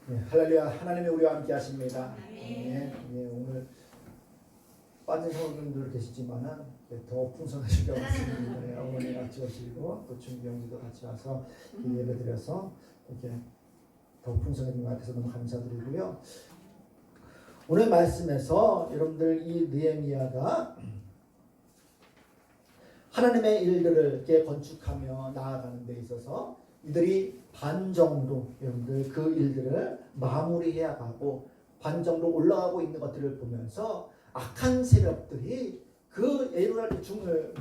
네, 할렐루야. 하나님이 우리와 함께 하십니다. 네, 오늘 빠진 성도님들 계시지만은 더 풍성하시게 왔습니다. 네, 어머니 같이 오시고 또 준비 형제도 같이 와서 예배 드려서 이렇게 더 풍성해진 것 같아서 너무 감사드리고요. 오늘 말씀에서 여러분들 이 느헤미야가 하나님의 일들을 이렇게 건축하며 나아가는 데 있어서 이들이 반 정도 여러분들 그 일들을 마무리해야 하고 반 정도 올라가고 있는 것들을 보면서 악한 세력들이 그 예루살렘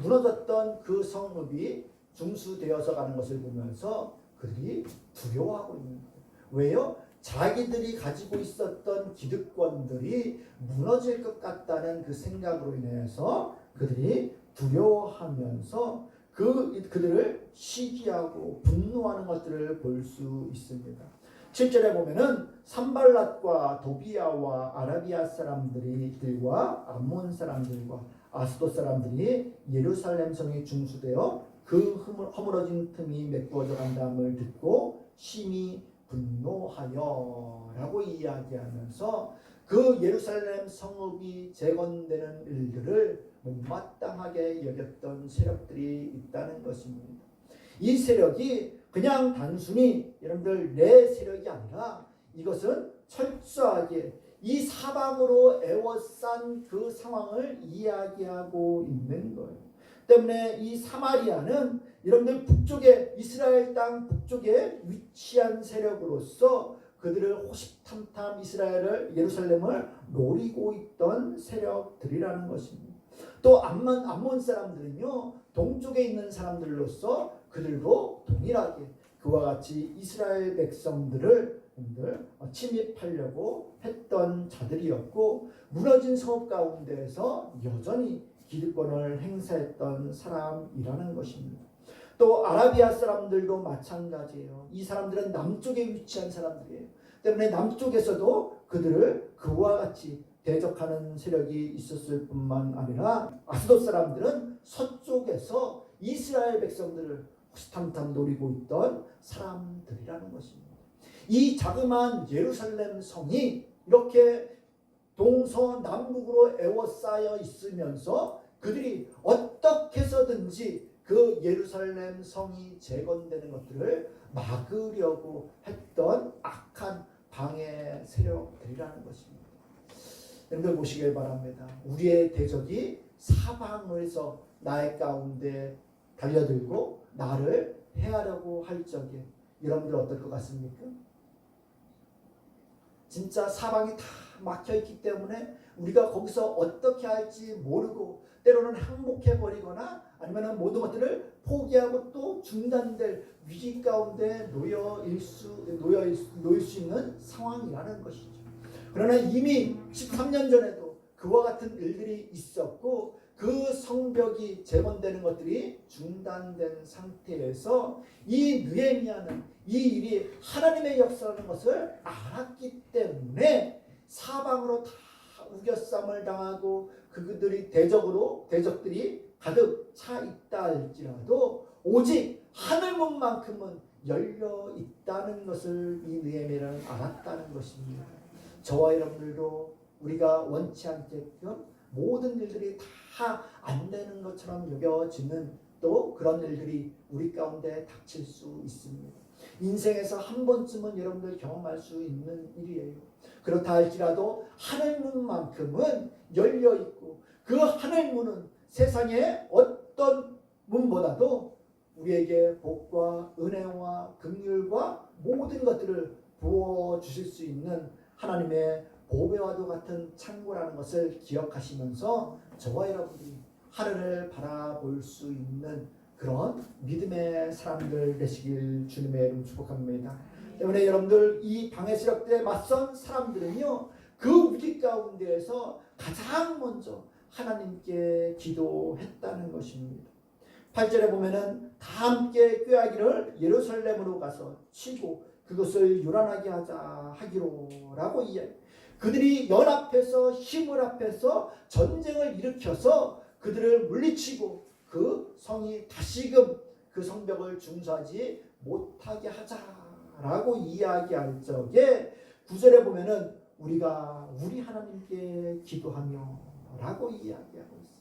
무너졌던 그 성읍이 중수되어서 가는 것을 보면서 그들이 두려워하고 있는 거예요. 왜요? 자기들이 가지고 있었던 기득권들이 무너질 것 같다는 그 생각으로 인해서 그들이 두려워하면서 그들을 시기하고 분노하는 것들을 볼 수 있습니다. 7절에 보면은 산발랏과 도비아와 아라비아 사람들과 암몬 사람들과 아스돗 사람들이 예루살렘 성에 중수되어 그 허물어진 틈이 메꾸어져 간다음을 듣고 심히 분노하여 라고 이야기하면서 그 예루살렘 성읍이 재건되는 일들을 못마땅하게 여겼던 세력들이 있다는 것입니다. 이 세력이 그냥 단순히 여러분들 내 세력이 아니라 이것은 철저하게 이 사방으로 에워싼 그 상황을 이야기하고 있는 거예요. 때문에 이 사마리아는 여러분들 북쪽에 이스라엘 땅 북쪽에 위치한 세력으로서 그들을 호시탐탐 예루살렘을 노리고 있던 세력들이라는 것입니다. 또 암몬 사람들은요 동쪽에 있는 사람들로서 그들도 동일하게 그와 같이 이스라엘 백성들을 침입하려고 했던 자들이었고 무너진 성읍 가운데에서 여전히 기득권을 행사했던 사람이라는 것입니다. 또 아라비아 사람들도 마찬가지예요. 이 사람들은 남쪽에 위치한 사람들이에요. 때문에 남쪽에서도 그들을 그와 같이 대적하는 세력이 있었을 뿐만 아니라 아스돗 사람들은 서쪽에서 이스라엘 백성들을 호시탐탐 노리고 있던 사람들이라는 것입니다. 이 자그마한 예루살렘 성이 이렇게 동서남북으로 에워싸여 있으면서 그들이 어떻게 해서든지 그 예루살렘 성이 재건되는 것들을 막으려고 했던 악한 방해 세력들이라는 것입니다. 여러분들 보시길 바랍니다. 우리의 대적이 사방에서 나의 가운데 달려들고 나를 해하려고 할 적에 여러분들 어떨 것 같습니까? 진짜 사방이 다 막혀있기 때문에 우리가 거기서 어떻게 할지 모르고 때로는 항복해버리거나 아니면 모든 것들을 포기하고 또 중단될 위기 가운데 놓일 수 있는 상황이라는 것이죠. 그러나 이미 13년 전에도 그와 같은 일들이 있었고 그 성벽이 재건되는 것들이 중단된 상태에서 이 느헤미야는 이 일이 하나님의 역사라는 것을 알았기 때문에 사방으로 다 우겨쌈을 당하고 그들이 대적들이 가득 차 있다 할지라도 오직 하늘문만큼은 열려 있다는 것을 이 느헤미야는 알았다는 것입니다. 저와 여러분들도 우리가 원치 않게끔 모든 일들이 다 안 되는 것처럼 여겨지는 또 그런 일들이 우리 가운데 닥칠 수 있습니다. 인생에서 한 번쯤은 여러분들 경험할 수 있는 일이에요. 그렇다 할지라도 하늘문만큼은 열려있고 그 하늘문은 세상의 어떤 문보다도 우리에게 복과 은혜와 긍휼과 모든 것들을 부어주실 수 있는 하나님의 보배와도 같은 창고라는 것을 기억하시면서 저와 여러분들이 하늘을 바라볼 수 있는 그런 믿음의 사람들 되시길 주님의 이름 축복합니다. 때문에 여러분들 이 방해 세력들에 맞선 사람들은요 그 위기 가운데에서 가장 먼저 하나님께 기도했다는 것입니다. 8절에 보면은 다 함께 꾀하기를 예루살렘으로 가서 치고 그것을 요란하게 하기로라고 이야기. 그들이 연합해서 힘을 합해서 전쟁을 일으켜서 그들을 물리치고 그 성이 다시금 그 성벽을 중수하지 못하게 하자라고 이야기할 적에 9절에 보면은 우리가 우리 하나님께 기도하며 라고 이야기하고 있어요.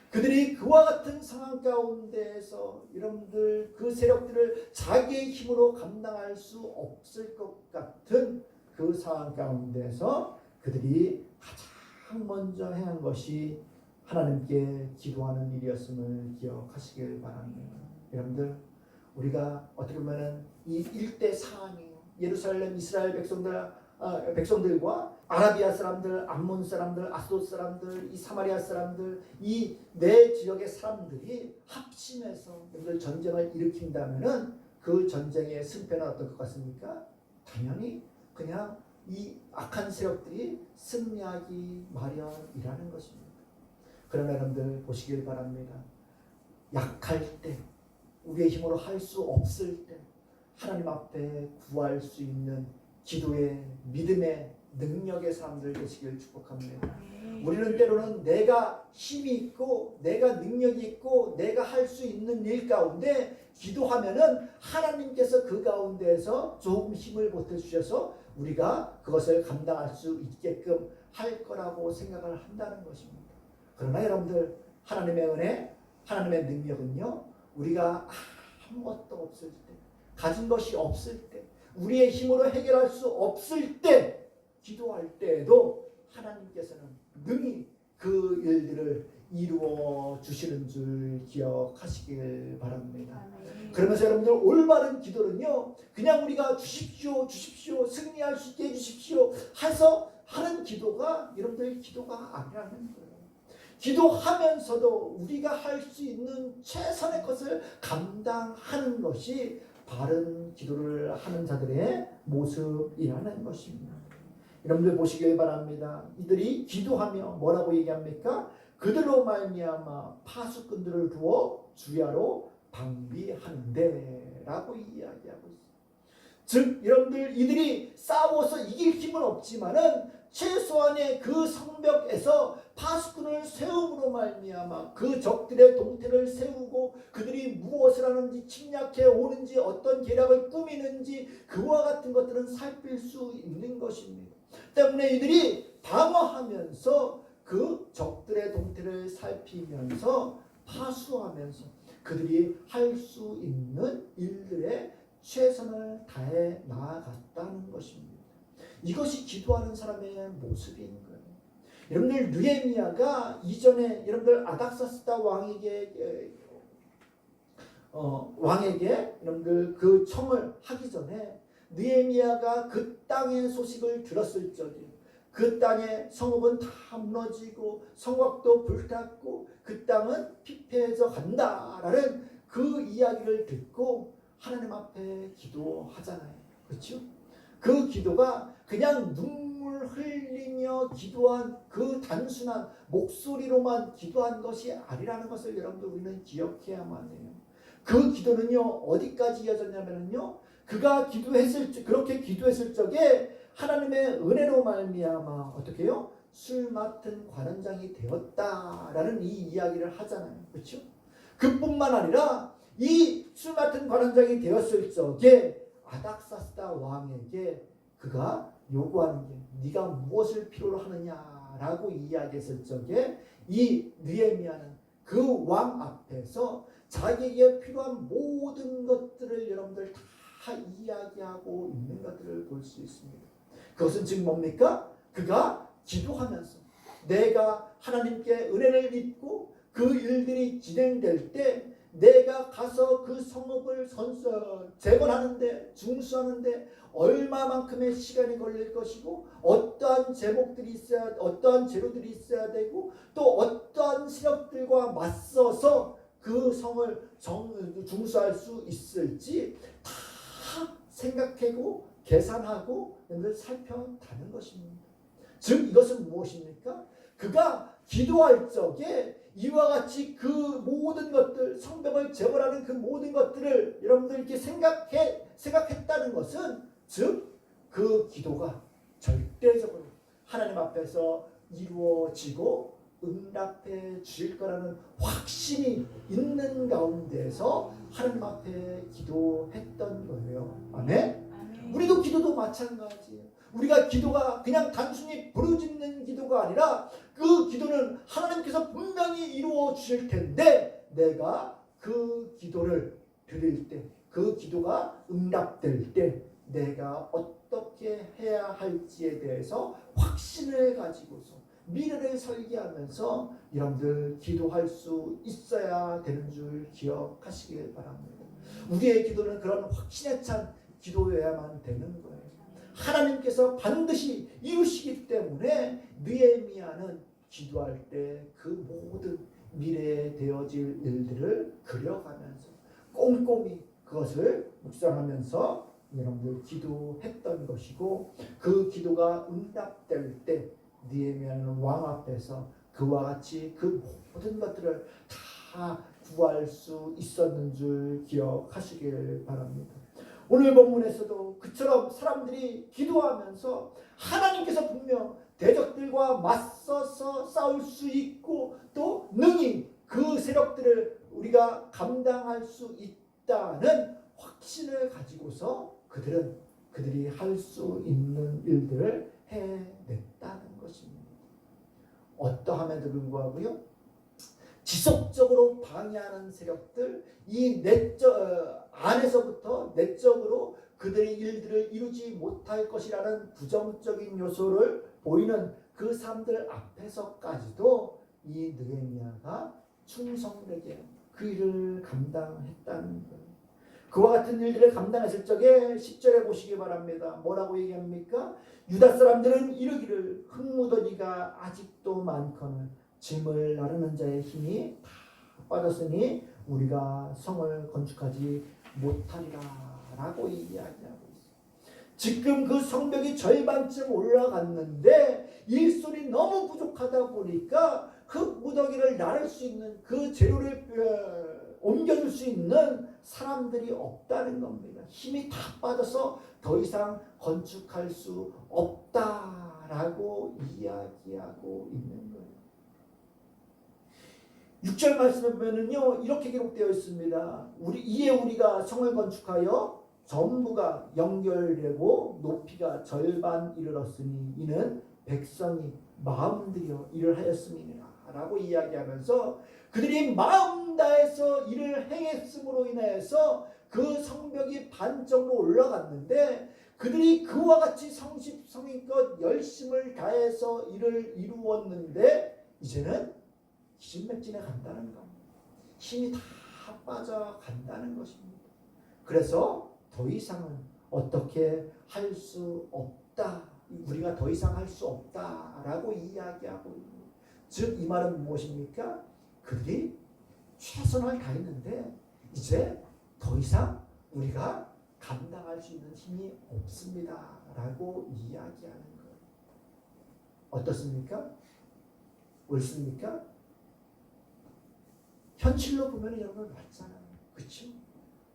그들이 그와 같은 상황 가운데에서 여러분들 그 세력들을 자기의 힘으로 감당할 수 없을 것 같은 그 상황 가운데에서 그들이 가장 먼저 행한 것이 하나님께 기도하는 일이었음을 기억하시길 바랍니다. 여러분들 우리가 어떻게 보면 이 일대 상황이에요. 예루살렘 이스라엘 백성들과 아라비아 사람들, 암몬 사람들, 아스돗 사람들, 이 사마리아 사람들, 이 네 지역의 사람들이 합심해서 여러분들 전쟁을 일으킨다면은 그 전쟁의 승패는 어떨 것 같습니까? 당연히 그냥 이 악한 세력들이 승리하기 마련이라는 것입니다. 그러나 여러분들 보시길 바랍니다. 약할 때, 우리의 힘으로 할 수 없을 때 하나님 앞에 구할 수 있는 기도의 믿음의 능력의 사람들 되시길 축복합니다. 우리는 때로는 내가 힘이 있고 내가 능력이 있고 내가 할 수 있는 일 가운데 기도하면은 하나님께서 그 가운데에서 조금 힘을 보태주셔서 우리가 그것을 감당할 수 있게끔 할 거라고 생각을 한다는 것입니다. 그러나 여러분들 하나님의 은혜, 하나님의 능력은요, 우리가 아무것도 없을 때, 가진 것이 없을 때, 우리의 힘으로 해결할 수 없을 때 기도할 때에도 하나님께서는 능히 그 일들을 이루어 주시는 줄 기억하시길 바랍니다. 그러면서 여러분들 올바른 기도는요, 그냥 우리가 주십시오 승리할 수 있게 해주십시오 해서 하는 기도가 여러분들 기도가 아니라는 거예요. 기도하면서도 우리가 할 수 있는 최선의 것을 감당하는 것이 바른 기도를 하는 자들의 모습이라는 것입니다. 여러분들 보시길 바랍니다. 이들이 기도하며 뭐라고 얘기합니까? 그들로 말미암아 파수꾼들을 두어 주야로 방비하는데 라고 이야기하고 있어요. 즉 여러분들 이들이 싸워서 이길 힘은 없지만은 최소한의 그 성벽에서 파수꾼을 세움으로 말미암아 그 적들의 동태를 세우고 그들이 무엇을 하는지 침략해 오는지 어떤 계략을 꾸미는지 그와 같은 것들은 살필 수 있는 것입니다. 때문에 이들이 방어하면서 그 적들의 동태를 살피면서 파수하면서 그들이 할 수 있는 일들에 최선을 다해 나아갔다는 것입니다. 이것이 기도하는 사람의 모습인 거예요. 여러분들 느헤미야가 이전에 여러분들 아닥사스다 왕에게 여러분들 그 청을 하기 전에 느헤미야가 그 땅의 소식을 들었을 적에 그 땅의 성읍은 다 무너지고 성곽도 불탔고 그 땅은 피폐해져 간다라는 그 이야기를 듣고 하나님 앞에 기도하잖아요. 그렇죠? 그 기도가 그냥 눈물 흘리며 기도한 그 단순한 목소리로만 기도한 것이 아니라는 것을 여러분들 우리는 기억해야만 해요. 그 기도는요 어디까지 이어졌냐면요 그가 그렇게 기도했을 적에 하나님의 은혜로 말미암아 어떻게 해요? 술 맡은 관원장이 되었다라는 이 이야기를 하잖아요. 그렇죠? 그뿐만 아니라 이 술 맡은 관원장이 되었을 적에 아닥사스다 왕에게 그가 요구하는 게 네가 무엇을 필요로 하느냐라고 이야기했을 적에 이 느헤미야는 그 왕 앞에서 자기에게 필요한 모든 것들을 여러분들 다 이야기하고 있는 것들을 볼 수 있습니다. 그것은 지금 뭡니까? 그가 기도하면서 내가 하나님께 은혜를 입고 그 일들이 진행될 때 내가 가서 그 성읍을 재건하는데 중수하는데 얼마만큼의 시간이 걸릴 것이고 어떠한 제목들이 있어야 어떠한 재료들이 있어야 되고 또 어떠한 세력들과 맞서서 그 성을 중수할 수 있을지 다 생각하고 계산하고 살펴가는 것입니다. 즉 이것은 무엇입니까? 그가 기도할 적에 이와 같이 그 모든 것들 성벽을 재건하는 그 모든 것들을 여러분들 이렇게 생각했다는 것은 즉 그 기도가 절대적으로 하나님 앞에서 이루어지고 응답해 주실 거라는 확신이 있는 가운데서 하나님 앞에 기도했던 거예요. 아멘? 우리도 기도도 기도도 마찬가지예요. 우리가 기도가 그냥 단순히 부르짖는 기도가 아니라 그 기도는 하나님께서 분명히 이루어 주실 텐데 내가 그 기도를 드릴 때, 그 기도가 응답될 때 내가 어떻게 해야 할지에 대해서 확신을 가지고서 미래를 설계하면서 여러분들 기도할 수 있어야 되는 줄 기억하시길 바랍니다. 우리의 기도는 그런 확신에 찬 기도여야만 되는 거예요. 하나님께서 반드시 이루시기 때문에 느헤미야는 기도할 때 그 모든 미래에 되어질 일들을 그려가면서 꼼꼼히 그것을 묵상하면서 여러분들 기도했던 것이고, 그 기도가 응답될 때 느헤미야는 왕 앞에서 그와 같이 그 모든 것들을 다 구할 수 있었는 줄 기억하시길 바랍니다. 오늘 본문에서도 그처럼 사람들이 기도하면서 하나님께서 분명 대적들과 맞서서 싸울 수 있고 또 능히 그 세력들을 우리가 감당할 수 있다는 확신을 가지고서 그들이 할 수 있는 일들을 해냈다는 것입니다. 어떠함에도 불구하고요, 지속적으로 방해하는 세력들, 이 내적 안에서부터 내적으로 그들의 일들을 이루지 못할 것이라는 부정적인 요소를 보이는 그 사람들 앞에서까지도 이 느헤미야가 충성되게 그 일을 감당했다는 거예요. 그와 같은 일들을 감당했을 적에 10절에 보시기 바랍니다. 뭐라고 얘기합니까? 유다 사람들은 이르기를 흙무더기가 아직도 많거늘 짐을 나르는 자의 힘이 다 빠졌으니 우리가 성을 건축하지 못하리라 라고 이야기하고 있어요. 지금 그 성벽이 절반쯤 올라갔는데 일손이 너무 부족하다 보니까 흙무더기를 나를 수 있는 그 재료를 옮겨줄 수 있는 사람들이 없다는 겁니다. 힘이 다 빠져서 더 이상 건축할 수 없다라고 이야기하고 있는 거예요. 6절 말씀을 보면은요, 이렇게 기록되어 있습니다. 이에 우리가 성을 건축하여 전부가 연결되고 높이가 절반 이르렀으니 이는 백성이 마음 들여 일을 하였음이니라 라고 이야기하면서 그들이 마음 다해서 일을 행했음으로 인해서 그 성벽이 반쪽으로 올라갔는데, 그들이 그와 같이 성심성의껏 열심을 다해서 일을 이루었는데 이제는 기진맥진해 간다는 겁니다. 힘이 다 빠져간다는 것입니다. 그래서 더 이상은 어떻게 할 수 없다, 우리가 더 이상 할 수 없다라고 이야기하고 있는 거예요. 즉 이 말은 무엇입니까? 그들이 최선을 다했는데 이제 더 이상 우리가 감당할 수 있는 힘이 없습니다 라고 이야기하는 거예요. 어떻습니까? 옳습니까? 현실로 보면 여러분 맞잖아요. 그렇죠?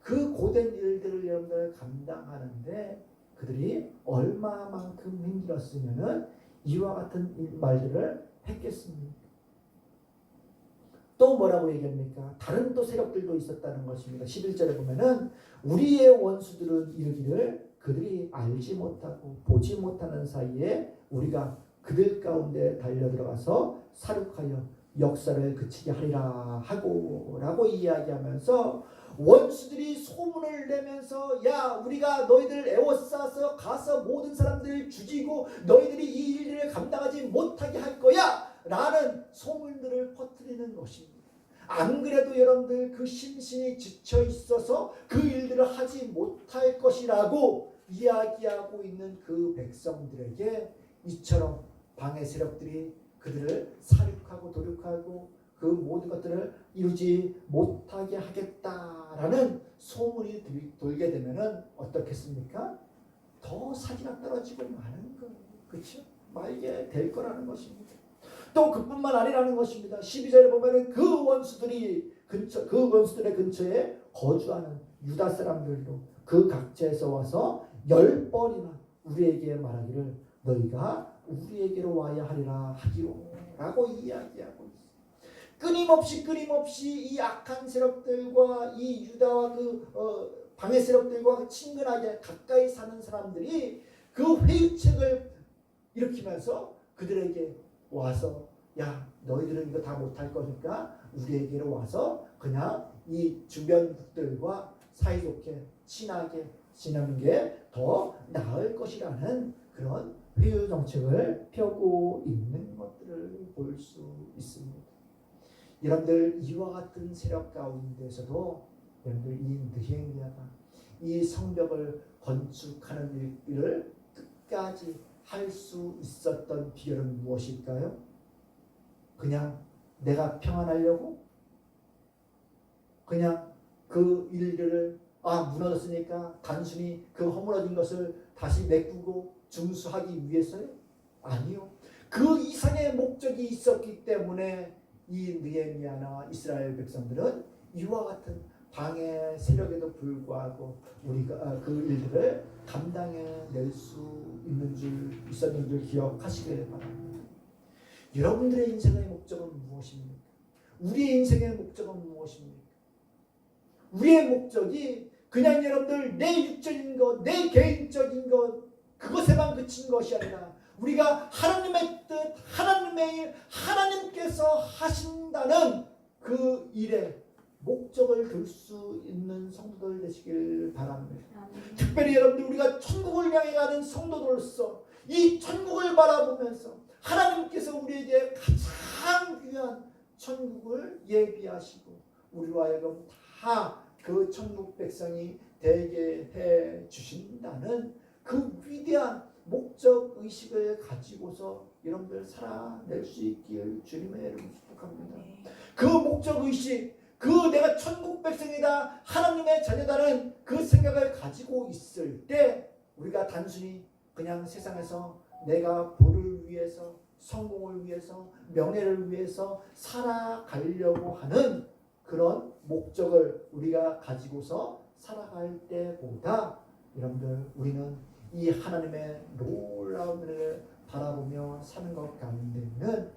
그 고된 일들을 여러분들 감당하는데 그들이 얼마만큼 힘들었으면은 이와 같은 말들을 했겠습니까? 또 뭐라고 얘기합니까? 다른 또 세력들도 있었다는 것입니다. 11절에 보면은 우리의 원수들은 이르기를 그들이 알지 못하고 보지 못하는 사이에 우리가 그들 가운데 달려들어가서 사륙하여 역사를 그치게 하리라 하고 라고 이야기하면서 원수들이 소문을 내면서 야 우리가 너희들 에워싸서 가서 모든 사람들을 죽이고 너희들이 이 일을 감당하지 못하게 할 거야 라는 소문들을 퍼뜨리는 것입니다. 안 그래도 여러분들 그 심신이 지쳐 있어서 그 일들을 하지 못할 것이라고 이야기하고 있는 그 백성들에게 이처럼 방해 세력들이 그들을 사륙하고 도륙하고 그 모든 것들을 이루지 못하게 하겠다라는 소문이 돌게 되면은 어떻겠습니까? 더 사기가 떨어지고 마는 거예요. 그렇죠? 말게 될 거라는 것입니다. 또 그뿐만 아니라는 것입니다. 12절에 보면은 그 원수들의 근처에 거주하는 유다 사람들도 그 각지에서 와서 10번이나 우리에게 말하기를 너희가 우리에게로 와야 하리라 하기로 라고 이야기하고 있어요. 끊임없이 이 악한 세력들과 이 유다와 그 방해 세력들과 친근하게 가까이 사는 사람들이 그 회유책을 일으키면서 그들에게 와서 야 너희들은 이거 다 못할 거니까 우리에게로 와서 그냥 이 주변국들과 사이좋게 친하게 지내는 게 더 나을 것이라는 그런 회유 정책을 펴고 있는 것들을 볼 수 있습니다. 여러분들 이와 같은 세력 가운데서도 여러분들 이 느헤미야가 이 성벽을 건축하는 일을 끝까지 할 수 있었던 비결은 무엇일까요? 그냥 내가 평안하려고? 그냥 그 일들을 무너졌으니까 단순히 그 허물어진 것을 다시 메꾸고 중수하기 위해서요? 아니요. 그 이상의 목적이 있었기 때문에 이 느헤미야나 이스라엘 백성들은 이와 같은 방해 세력에도 불구하고 우리가 그 일들을 감당해낼 수 있었는 줄 기억하시길 바랍니다. 여러분들의 인생의 목적은 무엇입니까? 우리의 인생의 목적은 무엇입니까? 우리의 목적이 그냥 여러분들 내 육적인 것, 내 개인적인 것 그것에만 그친 것이 아니라 우리가 하나님의 뜻, 하나님의 일, 하나님께서 하신다는 그 일에 목적을 둘 수 있는 성도들 되시길 바랍니다. 특별히 여러분들 우리가 천국을 향해 가는 성도들로서 이 천국을 바라보면서 하나님께서 우리에게 가장 귀한 천국을 예비하시고 우리와 하여금 다 그 천국 백성이 되게 해 주신다는 그 위대한 목적 의식을 가지고서 여러분들 살아낼 수 있기를 주님의 이름으로 축복합니다. 그 목적 의식, 그 내가 천국 백성이다, 하나님의 자녀다는 그 생각을 가지고 있을 때 우리가 단순히 그냥 세상에서 내가 부를 위해서, 성공을 위해서, 명예를 위해서 살아가려고 하는 그런 목적을 우리가 가지고서 살아갈 때보다 여러분들 우리는 이 하나님의 놀라운 은혜를 바라보며 사는 것 가운데는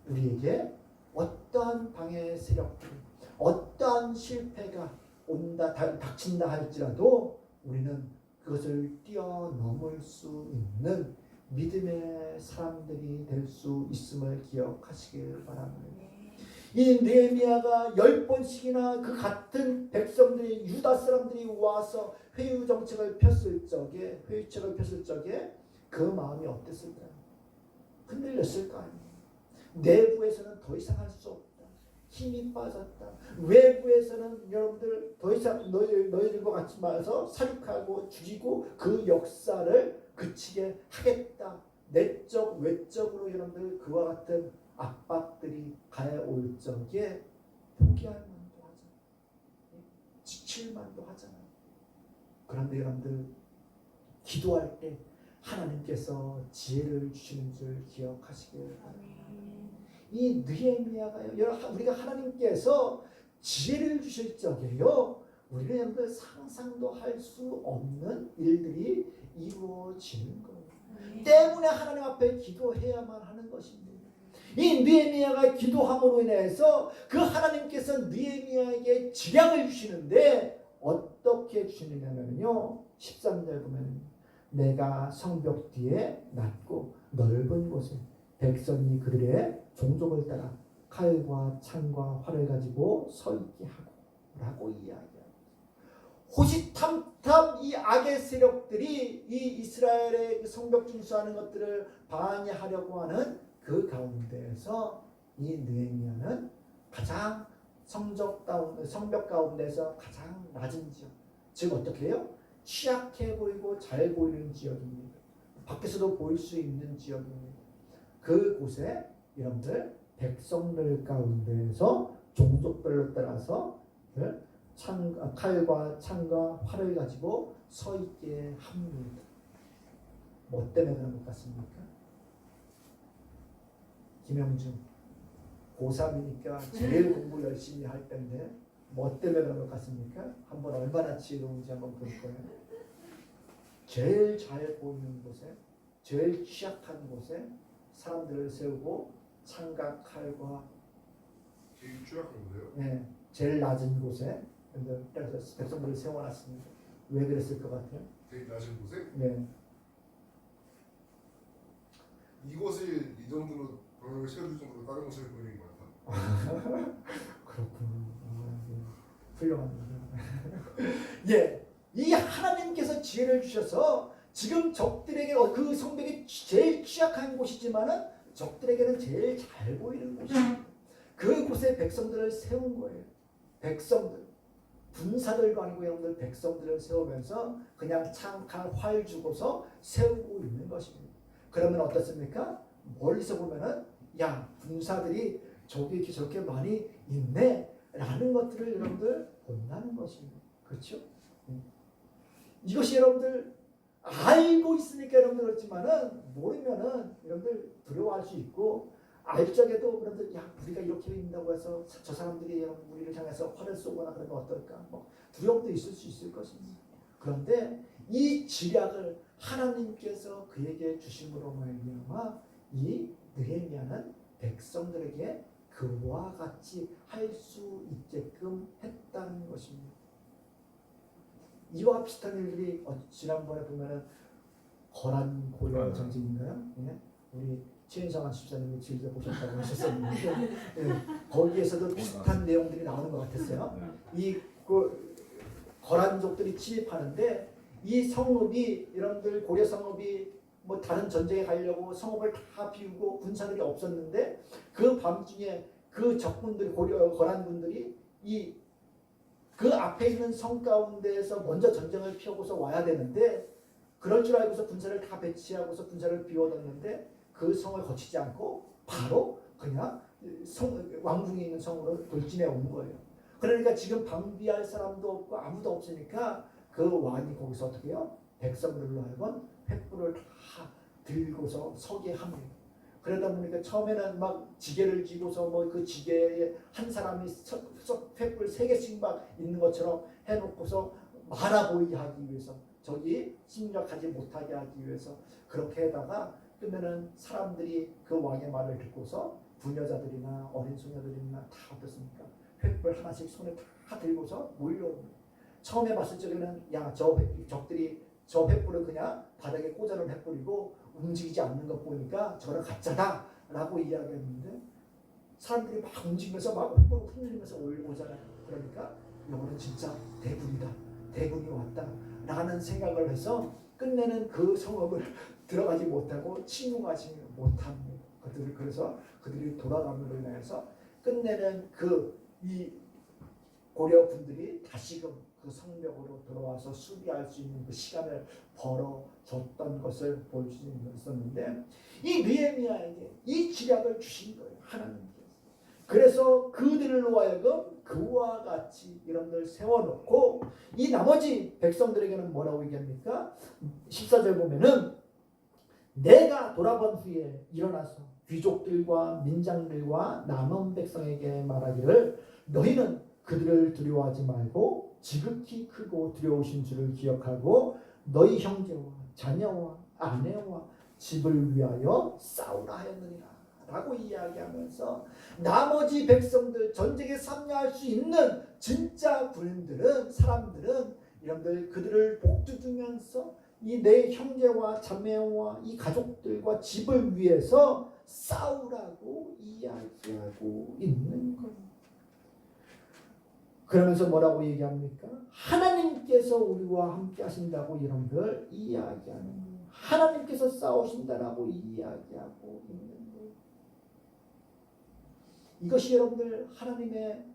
우리에게 어떠한 방해 세력들이 어떠한 실패가 온다 닥친다 할지라도 우리는 그것을 뛰어넘을 수 있는 믿음의 사람들이 될 수 있음을 기억하시길 바랍니다. 이 느헤미야가 10번씩이나 그 같은 백성들이 유다 사람들이 와서 회유 정책을 폈을 적에 그 마음이 어땠을까요? 흔들렸을까요? 내부에서는 더 이상 할 수 없다. 힘이 빠졌다. 외부에서는 여러분들 더 이상 너희들과 같이 말해서 사륙하고 죽이고 그 역사를 그치게 하겠다. 내적 외적으로 여러분들 그와 같은 압박들이 가해올 적에 포기할 만도 하잖아요. 지칠 만도 하잖아요. 그런데 여러분들 기도할 때 하나님께서 지혜를 주시는 줄 기억하시길 바랍니다. 이 느헤미야가요, 우리가 하나님께서 지혜를 주실 적에요, 우리는 여러분들 상상도 할 수 없는 일들이 이루어지는 거예요. 때문에 하나님 앞에 기도해야만 하는 것입니다. 이 느헤미야가 기도함으로 인해서 그 하나님께서 느헤미야에게 지략을 주시는데 어떻게 주시느냐면요, 13절 보면 내가 성벽 뒤에 낮고 넓은 곳에 백성이 그들의 종족을 따라 칼과 창과 활을 가지고 서 있게 하고 라고 이야기합니다. 호시탐탐 이 악의 세력들이 이 이스라엘의 성벽 준수하는 것들을 방해하려고 하는 그 가운데에서 이 느헤미야는 가장 성벽 가운데서 가장 낮은 지역, 즉 어떻게 해요? 취약해 보이고 잘 보이는 지역입니다. 밖에서도 보일 수 있는 지역입니다. 그곳에 여러분들 백성들 가운데에서 종족별로 따라서 칼과 창과 활을 가지고 서 있게 합니다. 뭐 때문에 그런 것 같습니까? 김영준 고3이니까 제일 공부 열심히 할 때인데 뭐 때문에 그런 것 같습니까? 한번 얼마나 지혜로운지 한번 볼 거예요. 제일 잘 보이는 곳에, 제일 취약한 곳에 사람들을 세우고 창과 칼과 제일 취약한 거예요? 네, 제일 낮은 곳에 백성들을 세워놨습니다. 왜 그랬을 것 같아요? 되게 낮은 곳에 네. 이곳을 이 정도로 병력을 세워줄 정도로 다른 곳을 보이는 것 같아. 그렇군요. 네. 훌륭합니다. 예, 이 하나님께서 지혜를 주셔서 지금 적들에게 그 성벽이 제일 취약한 곳이지만은 적들에게는 제일 잘 보이는 곳이에요. 그곳에 백성들을 세운 거예요. 백성들, 군사들도 아니고 여러분들 백성들을 세우면서 그냥 창칼 활 주고서 세우고 있는 것입니다. 그러면 어떻습니까? 멀리서 보면은 야, 군사들이 저기 이렇게 저렇게 많이 있네 라는 것들을 여러분들 본다는 것입니다. 그렇죠? 이것이 여러분들 알고 있으니까 여러분들 그렇지만은 모르면은 여러분들 두려워할 수 있고 알 적에도 여러분들 야, 우리가 이렇게 있다고 해서 저 사람들이 여러분 우리를 향해서 활을 쏘거나 그러면 어떨까? 뭐 두려움도 있을 수 있을 것입니다. 그런데 이 지략을 하나님께서 그에게 주심으로 말미암아 이 느헤미야는 백성들에게 그와 같이 할 수 있게끔 했다는 것입니다. 이와 비슷한 일들이 지난번에 보면은 거란 고려 전쟁인가요? 예? 우리 최인성한 집사님이 즐겨 보셨다고 하셨었는데 예, 거기에서도 비슷한 내용들이 나오는 것 같았어요. 이 거란족들이 침입하는데 이 성읍이 여러분들 고려 성읍이 뭐 다른 전쟁에 가려고 성읍을 다 비우고 군사들이 없었는데 그 밤중에 그 적군들 거란군들이 그 앞에 있는 성 가운데에서 먼저 전쟁을 피우고서 와야 되는데 그럴 줄 알고서 군사를 다 배치하고서 군사를 비워뒀는데 그 성을 거치지 않고 바로 그냥 왕궁에 있는 성으로 돌진해 온 거예요. 그러니까 지금 방비할 사람도 없고 아무도 없으니까 그 왕이 거기서 어떻게 해요? 백성들로 하여금 횃불을 다 들고서 서게 합니다. 그러다 보니까 처음에는 막 지게를 쥐고서 뭐 그 지게에 한 사람이 횃불 3개씩 막 있는 것처럼 해놓고서 많아 보이게 하기 위해서 저기 침략하지 못하게 하기 위해서 그렇게 해다가 끝내는 사람들이 그 왕의 말을 듣고서 부녀자들이나 어린 소녀들이나 다 어떻습니까? 횃불 하나씩 손에 다 들고서 몰려옵니다. 처음에 봤을 적에는 야, 저 적들이 저 횃불을 그냥 바닥에 꽂아놓은 횃불이고 움직이지 않는 것 보니까 저는 가짜다 라고 이야기했는데 사람들이 막 움직이면서 막 횃불을 흔들리면서 오잖아요. 그러니까 이거는 진짜 대군이다. 대군이 왔다 라는 생각을 해서 끝내는 그 성읍을 들어가지 못하고 침공하지 못합니다. 그래서 그들이 돌아감으로 인해서 끝내는 이 고려 군들이 다시금 그 성벽으로 돌아와서 수비할 수 있는 그 시간을 벌어줬던 것을 볼 수 있었는데 이 느헤미야에게 이 지략을 주신 거예요. 하나님께서. 그래서 그들로 하여금 그와 같이 이런들 세워놓고 이 나머지 백성들에게는 뭐라고 얘기합니까? 14절 보면은 내가 돌아본 후에 일어나서 귀족들과 민장들과 남은 백성에게 말하기를 너희는 그들을 두려워하지 말고 지극히 크고 두려우신 줄을 기억하고 너희 형제와 자녀와 아내와 집을 위하여 싸우라 하였느니라 라고 이야기하면서 나머지 백성들 전쟁에 참여할 수 있는 진짜 군인들은 사람들은 여러분들 그들을 복두두면서 이 내 형제와 자매와 이 가족들과 집을 위해서 싸우라고 이야기하고 있는 거예요. 그러면서 뭐라고 얘기합니까? 하나님께서 우리와 함께 하신다고 여러분들 이야기하는 거예요. 하나님께서 싸우신다라고 이야기하고 있는 거예요. 이것이 여러분들 하나님의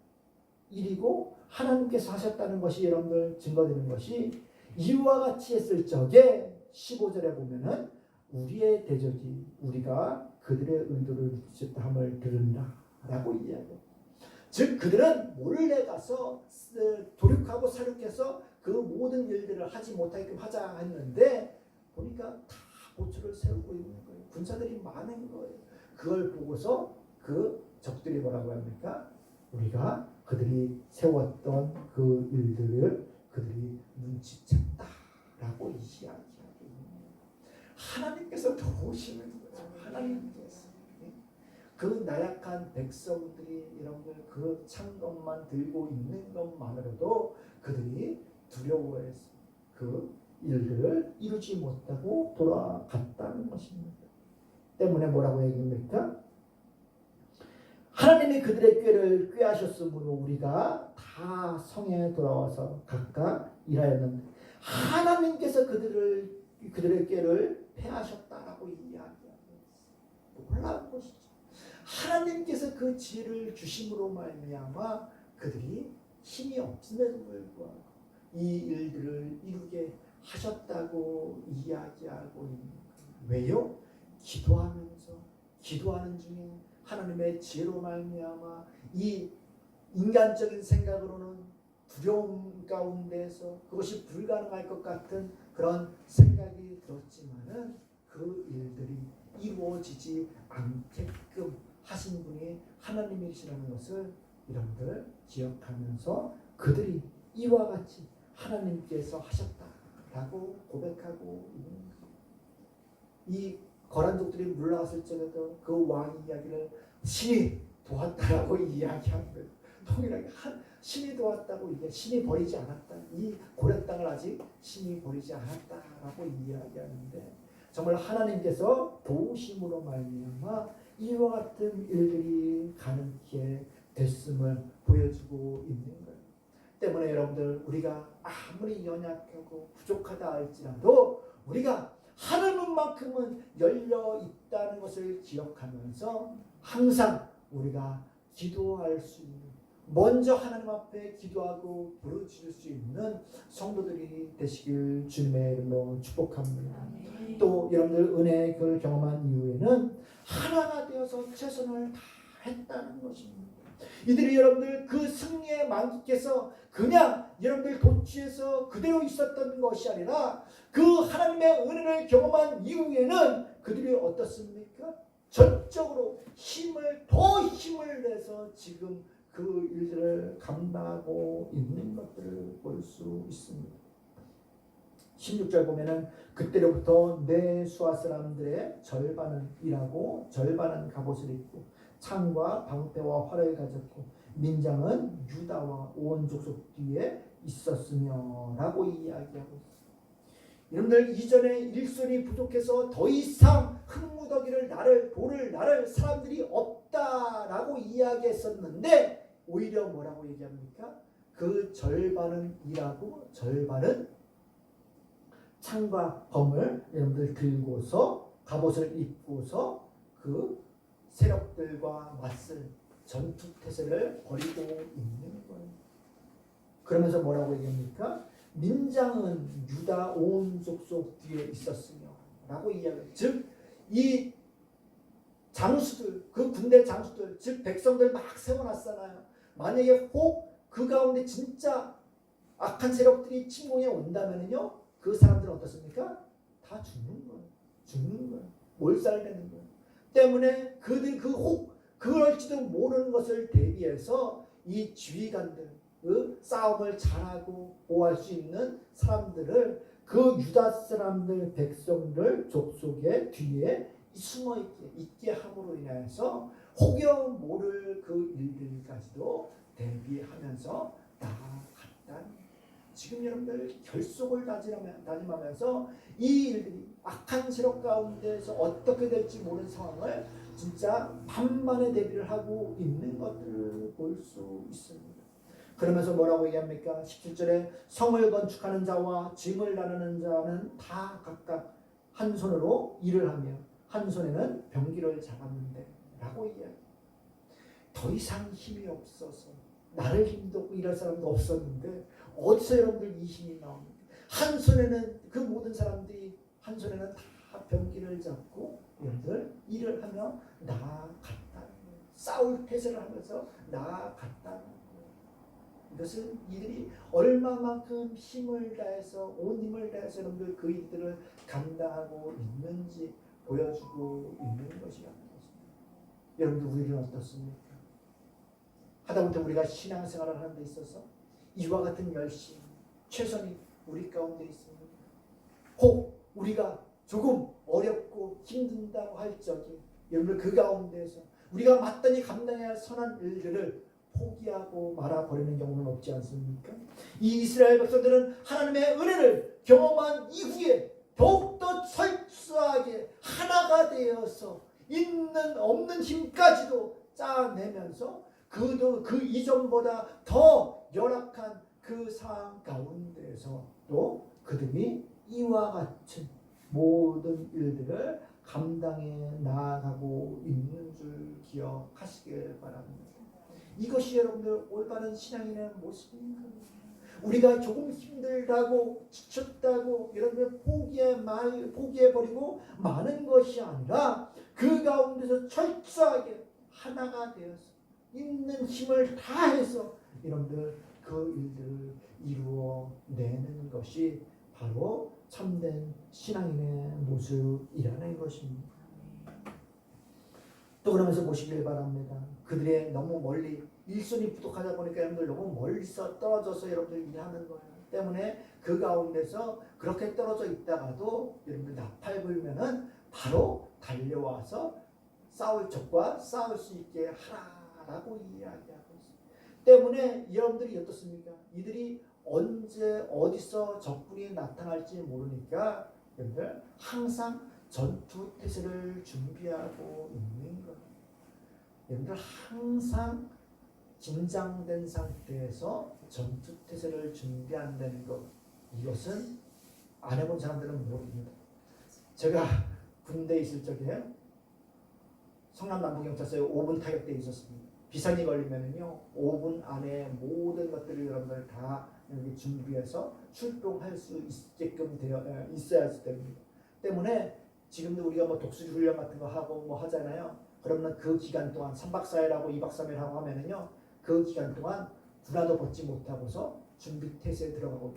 일이고 하나님께서 하셨다는 것이 여러분들 증거되는 것이 이와 같이 했을 적에 15절에 보면은 우리의 대적이 우리가 그들의 의도를 묻혔다 함을 들으리라 라고 이야기해요. 즉 그들은 몰래 가서 도륙하고 사륙해서 그 모든 일들을 하지 못하게끔 하자 했는데 보니까 다 보초를 세우고 있는 거예요. 군사들이 많은 거예요. 그걸 보고서 그 적들이 뭐라고 합니까? 우리가 그들이 세웠던 그 일들을 그들이 눈치챘다라고 이야기하고 있는 거예요. 하나님께서 도우시는 거예요. 하나님께서. 그 나약한 백성들이 여러분들 그 창검만 들고 있는 것만으로도 그들이 두려워했어요. 그 일들을 이루지 못하고 돌아갔다는 것입니다. 때문에 뭐라고 얘기합니까? 하나님이 그들의 꾀를 꾀하셨으므로 우리가 다 성에 돌아와서 각각 일하였는데 하나님께서 그들의 꾀를 패하셨다라고 이야기하고 있어요. 놀라운 것이죠. 하나님께서 그 지혜를 주심으로 말미암아 그들이 힘이 없음에도 불구하고 이 일들을 이루게 하셨다고 이야기하고 있는 거예요. 왜요? 기도하는 중에 하나님의 지혜로 말미암아 이 인간적인 생각으로는 두려움 가운데서 그것이 불가능할 것 같은 그런 생각이 들었지만은 그 일들이 이루어지지 않게끔 하신 분이 하나님이시라는 것을 여러분들 기억하면서 그들이 이와 같이 하나님께서 하셨다라고 고백하고 있는 거예요. 이 거란족들이 물러갔을 적에도 그 왕 이야기를 신이 도왔다라고 이야기합니다. 통일하게 신이 도왔다고 이게 신이 버리지 않았다. 이 고렙 땅을 아직 신이 버리지 않았다라고 이야기하는데 정말 하나님께서 도우심으로 말미암아 이와 같은 일들이 가능케 됐음을 보여주고 있는 거예요. 때문에 여러분들 우리가 아무리 연약하고 부족하다 할지라도 우리가 하나님만큼은 열려 있다는 것을 기억하면서 항상 우리가 기도할 수 있는 먼저 하나님 앞에 기도하고 부르짖을 수 있는 성도들이 되시길 주님의 이름으로 축복합니다. 또 여러분들 은혜의 그걸 경험한 이후에는 하나가 되어서 최선을 다했다는 것입니다. 이들이 여러분들 그 승리에 만끽해서 그냥 여러분들 도취해서 그대로 있었던 것이 아니라 그 하나님의 은혜를 경험한 이후에는 그들이 어떻습니까? 전적으로 더 힘을 내서 지금 그 일들을 감당하고 있는 것들을 볼 수 있습니다. 16절 보면은 그때로부터 내 수하 사람들의 절반은 일하고 절반은 갑옷을 입고 창과 방패와 활을 가졌고 민장은 유다와 온 족속 뒤에 있었으며 라고 이야기하고 있습니다. 여러분들 이전에 일손이 부족해서 더 이상 흙무더기를 돌을 나를 사람들이 없다라고 이야기했었는데 오히려 뭐라고 얘기합니까? 그 절반은 일하고 절반은 창과 검을 여러분들 들고서 갑옷을 입고서 그 세력들과 맞설 전투태세를 벌이고 있는 거예요. 그러면서 뭐라고 얘기합니까? 민장은 유다 온 족속 뒤에 있었으며 라고 이야기해요. 즉 이 장수들 그 군대 장수들 즉 백성들 막 세워놨잖아요. 만약에 혹 그 가운데 진짜 악한 세력들이 침공해 온다면요 그 사람들은 어떻습니까? 다 죽는 거예요. 몰살되는 거예요. 때문에 그들 그럴지도 모르는 것을 대비해서 이 지휘관들 그 싸움을 잘하고 보호할 수 있는 사람들을 그 유다 사람들 백성들 족속의 뒤에 숨어 있게 함으로 인해서 혹여 모를 그 일들까지도 대비하면서 나아갔다. 지금 여러분들 결속을 다짐하면서 이 일들이 악한 세력 가운데서 어떻게 될지 모르는 상황을 진짜 만반의 대비를 하고 있는 것들을 볼 수 있습니다. 그러면서 뭐라고 얘기합니까? 17절에 성을 건축하는 자와 짐을 나르는 자는 다 각각 한 손으로 일을 하며 한 손에는 병기를 잡았는데 라고 이야기해요. 더 이상 힘이 없어서 나를 힘도 없고 일할 사람도 없었는데 어디서 여러분들 이 힘이 나옵니까? 한 손에는 그 모든 사람들이 한 손에는 다 병기를 잡고 여러분들 일을 하며 나아갔다. 싸울 태세를 하면서 나아갔다. 이것은 이들이 얼마만큼 힘을 다해서 온 힘을 다해서 여러분들 그 일들을 감당하고 있는지 보여주고 있는 것이 아닙니다. 여러분들 우리는 어떻습니까? 하다못해 우리가 신앙생활을 하는 데 있어서 이와 같은 열심, 최선이 우리 가운데 있습니다. 혹 우리가 조금 어렵고 힘든다고 할 적에 여러분들 그 가운데에서 우리가 마땅히 감당해야 할 선한 일들을 포기하고 말아버리는 경우는 없지 않습니까? 이 이스라엘 백성들은 하나님의 은혜를 경험한 이후에 더욱더 철저하게 하나가 되어서 있는 없는 힘까지도 짜내면서 그 이전보다 더 열악한 그 상황 가운데서도 그들이 이와 같은 모든 일들을 감당해 나아가고 있는 줄 기억하시길 바랍니다. 이것이 여러분들 올바른 신앙인의 모습입니다. 우리가 조금 힘들다고 지쳤다고 여러분들 포기해버리고 마는 것이 아니라 그 가운데서 철저하게 하나가 되어서 있는 힘을 다해서 여러분들 그 일들을 이루어내는 것이 바로 참된 신앙인의 모습이라는 것입니다. 또 그러면서 보시길 바랍니다. 그들의 너무 멀리 일손이 부족하다 보니까 여러분들 너무 멀리서 떨어져서 여러분들 일하는 거예요. 때문에 그 가운데서 그렇게 떨어져 있다가도 여러분들 나팔 불면은 바로 달려와서 적과 싸울 수 있게 하라라고 이야기하고 있습니다. 때문에 여러분들이 어떻습니까? 이들이 언제 어디서 적군이 나타날지 모르니까 여러분들 항상 전투 태세를 준비하고 있는 거예요. 여러분들 항상 긴장된 상태에서 전투 태세를 준비한다는 것, 이것은 안 해본 사람들은 모릅니다. 제가 군대에 있을 적에 성남 남부경찰서에 5분 타격대에 있었습니다. 비상이 걸리면은요 5분 안에 모든 것들을 여러분들 다 여기 준비해서 출동할 수 있게끔 되어 있어야 됩니다. 때문에 지금도 우리가 뭐 독수리 훈련 같은 거 하고 뭐 하잖아요. 그러면 그 기간 동안 3박 4일하고 2박 3일하고 하면은요 그 기간 동안 군화도 벗지 못하고서 준비 태세에 들어가고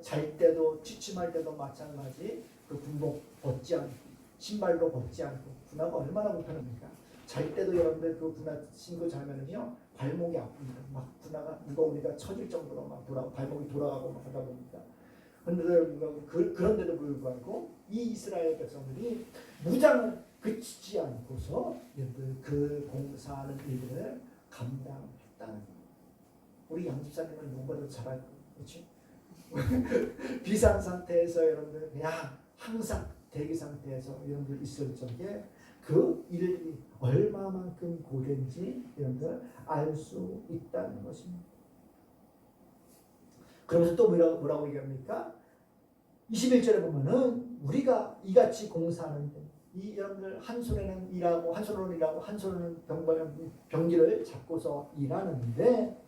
잘 때도 취침할 때도 마찬가지 그 군복 벗지 않고 신발도 벗지 않고 군화가 얼마나 불편합니까? 잘 때도 여러분들 그 군화 신고 자면은요 발목이 아픕니다. 막 군화가 무거우니까 처질 정도로 막 발목이 돌아가고 막 하다 보니까 그런데도 불구하고 이 이스라엘 백성들이 무장을 그치지 않고서 그 공사하는 일들을 감당했다는 거예요. 우리 양집사님은 누구보다 잘할 거예요. 그렇죠? 비상 상태에서 여러분들 그냥 항상 대기 상태에서 여러분들 있을 적에 그 일들이 얼마만큼 고된지 여러분들 알 수 있다는 것입니다. 그러면서 또 뭐라고 얘기합니까? 21절에 보면은 우리가 이같이 공사하는데 이 여러분들 한 손에는 일하고 한 손으로는 일하고 한 손으로는 병기를 잡고서 일하는데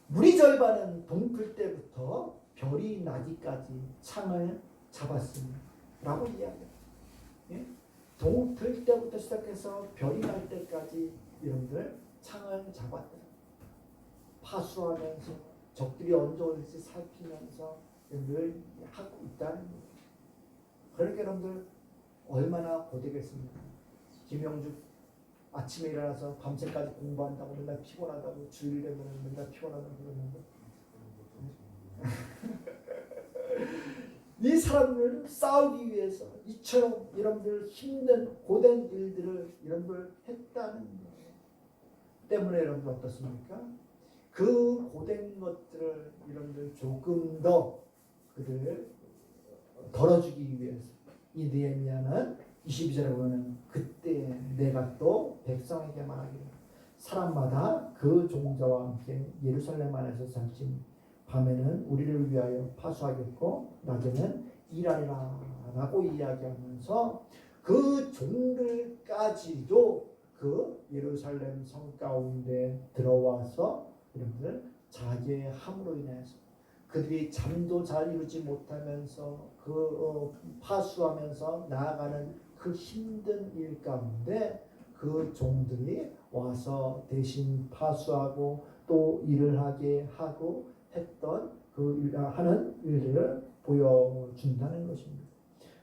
물이 절반은 동틀 때부터 별이 나기까지 창을 잡았습니다. 라고 이야기합니다. 예? 동틀 때부터 시작해서 별이 날 때까지 여러분들 창을 잡았다. 파수하면서 적들이 언제 올지 살피면서 늘 하고 있다는 거예요. 그러니까 여러분들 얼마나 고되겠습니까? 김영주 아침에 일어나서 밤새까지 공부한다고 맨날 피곤하다고 주일이면 맨날 피곤하다고 그러는데 이 사람들 싸우기 위해서 이처럼 여러분들 힘든 고된 일들을 여러분들 했다는 거예요. 때문에 여러분들 어떻습니까? 그 고된 것들을 여러분들 조금 더 그들을 덜어주기 위해서 이 느헤미야는 22절에 보면 그때 내가 또 백성에게 말하기를 사람마다 그 종자와 함께 예루살렘 안에서 살진 밤에는 우리를 위하여 파수하겠고 낮에는 일하리라 라고 이야기하면서 그 종들까지도 그 예루살렘 성 가운데 들어와서 여러분들 자괴함으로 인해서 그들이 잠도 잘 이루지 못하면서 파수하면서 나아가는 그 힘든 일 가운데 그 종들이 와서 대신 파수하고 또 일을 하게 하고 했던 그 하는 일들을 보여준다는 것입니다.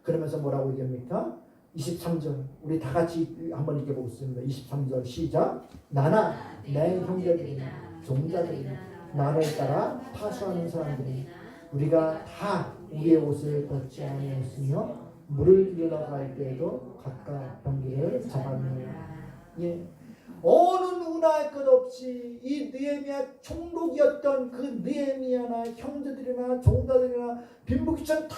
그러면서 뭐라고 얘기합니까? 23절 우리 다 같이 한번 읽어보겠습니다. 23절 시작. 나나 내 형제들이나 종자들이나 나를 따라 파수하는 사람들이 우리가 다 우리의 옷을 벗지 아니하였으며 물을 일러 갈 때에도 각각 병기를 잡았느니라. 예, 어느 누구나 할 것 없이 이 느헤미야 총독이었던 그 느헤미야나 형제들이나 종자들이나 빈부귀천 다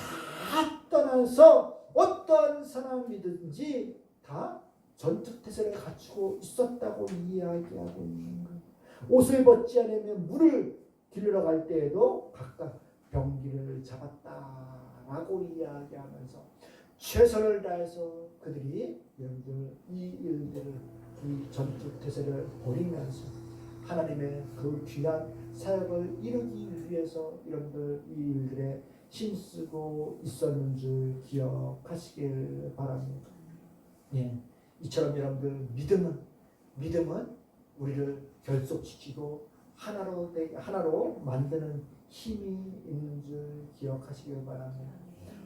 떠나서 어떠한 사람이든지 다 전투태세를 갖추고 있었다고 이야기하고 있는 거예요. 옷을 벗지 않으면 물을 길러 갈 때에도 각각 병기를 잡았다라고 이야기하면서 최선을 다해서 그들이 여러분들 이 일들을 이 전투태세를 벌이면서 하나님의 그 귀한 사역을 이루기 위해서 여러분들 이 일들에 힘쓰고 있었는 줄 기억하시길 바랍니다. 예, 이처럼 여러분들 믿음은 우리를 결속시키고 하나로 만드는 힘이 있는 줄 기억하시길 바랍니다.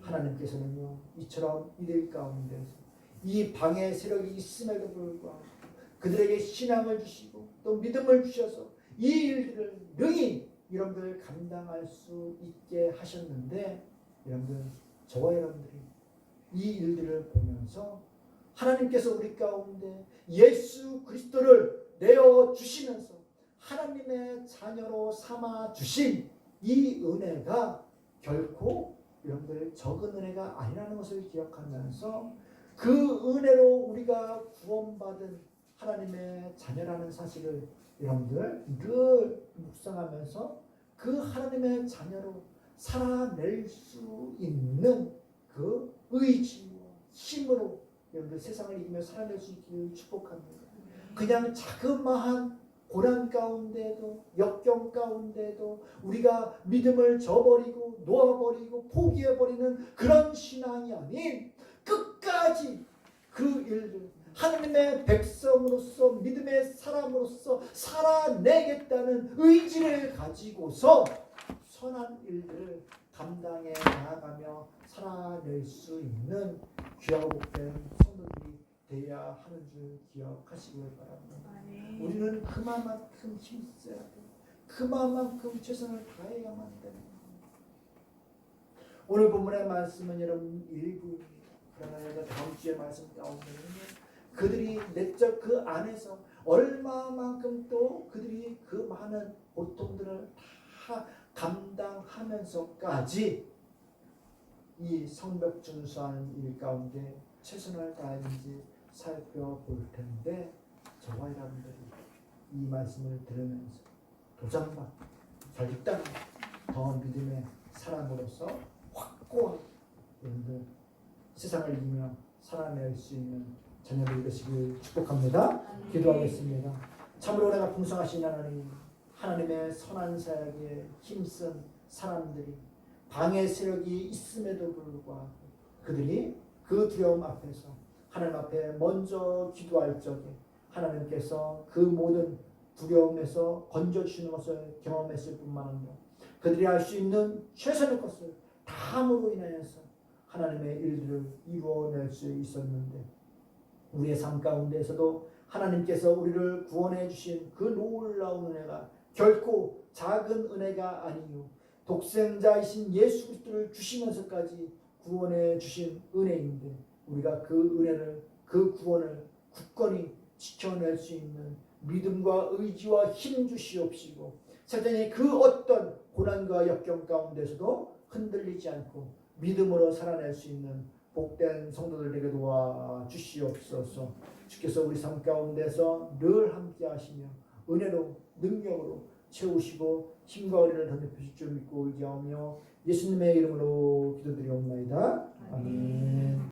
하나님께서는요 이처럼 이들 가운데서 이 방해 세력이 있음에도 불구하고 그들에게 신앙을 주시고 또 믿음을 주셔서 이 일들을 능히 여러분들 감당할 수 있게 하셨는데 여러분들 저와 여러분들이 이 일들을 보면서 하나님께서 우리 가운데 예수 그리스도를 내어 주시면서 하나님의 자녀로 삼아 주신 이 은혜가 결코 여러분들 적은 은혜가 아니라는 것을 기억하면서 그 은혜로 우리가 구원받은 하나님의 자녀라는 사실을 여러분들 늘 묵상하면서 그 하나님의 자녀로 살아낼 수 있는 그 의지와 힘으로 여러분들 세상을 이기며 살아낼 수 있기를 축복합니다. 그냥 자그마한 고난 가운데도 역경 가운데도 우리가 믿음을 저버리고 놓아버리고 포기해버리는 그런 신앙이 아닌 끝까지 그 일들 하나님의 백성으로서 믿음의 사람으로서 살아내겠다는 의지를 가지고서 선한 일들을 감당해 나아가며 살아낼 수 있는 귀하고 복된 성도들이 되어야 하는 줄 기억하시길 바랍니다. 우리는 그만큼 힘써야 돼. 그만큼 최선을 다해야만 됩니다. 오늘 본문의 말씀은 여러분 일부입니다. 그러나 다음 주의 말씀 가운데는 그들이 내적 그 안에서 얼마만큼 또 그들이 그 많은 고통들을 다 감당하면서까지 이 성벽 준수하는 일 가운데 최선을 다했는지 살펴볼 텐데 저와 여러분들이 이 말씀을 들으면서 도전받고 결단 더 믿음의 사람으로서 확고한 여러분들 세상을 이기며 살아낼 수 있는 자녀들이 되시길 축복합니다. 기도하겠습니다. 참으로 은혜가 풍성하신 하나님, 하나님의 선한 사역에 힘쓴 사람들이 방해 세력이 있음에도 불구하고 그들이 그 두려움 앞에서 하나님 앞에 먼저 기도할 적에 하나님께서 그 모든 두려움에서 건져주시는 것을 경험했을 뿐만 아니라 그들이 할 수 있는 최선의 것을 다함으로 인하여서 하나님의 일들을 이루어낼 수 있었는데 우리의 삶 가운데에서도 하나님께서 우리를 구원해 주신 그 놀라운 은혜가 결코 작은 은혜가 아니요 독생자이신 예수 그리스도를 주시면서까지 구원해 주신 은혜인데 우리가 그 은혜를 그 구원을 굳건히 지켜낼 수 있는 믿음과 의지와 힘 주시옵시고 사탄의 그 어떤 고난과 역경 가운데서도 흔들리지 않고 믿음으로 살아낼 수 있는 복된 성도들에게 도와주시옵소서. 주께서 우리 삶 가운데서 늘 함께 하시며 은혜로 능력으로 채우시고 힘과 은혜를 덧입히실 줄 믿고 의지하며 예수님의 이름으로 기도드리옵나이다. 아멘.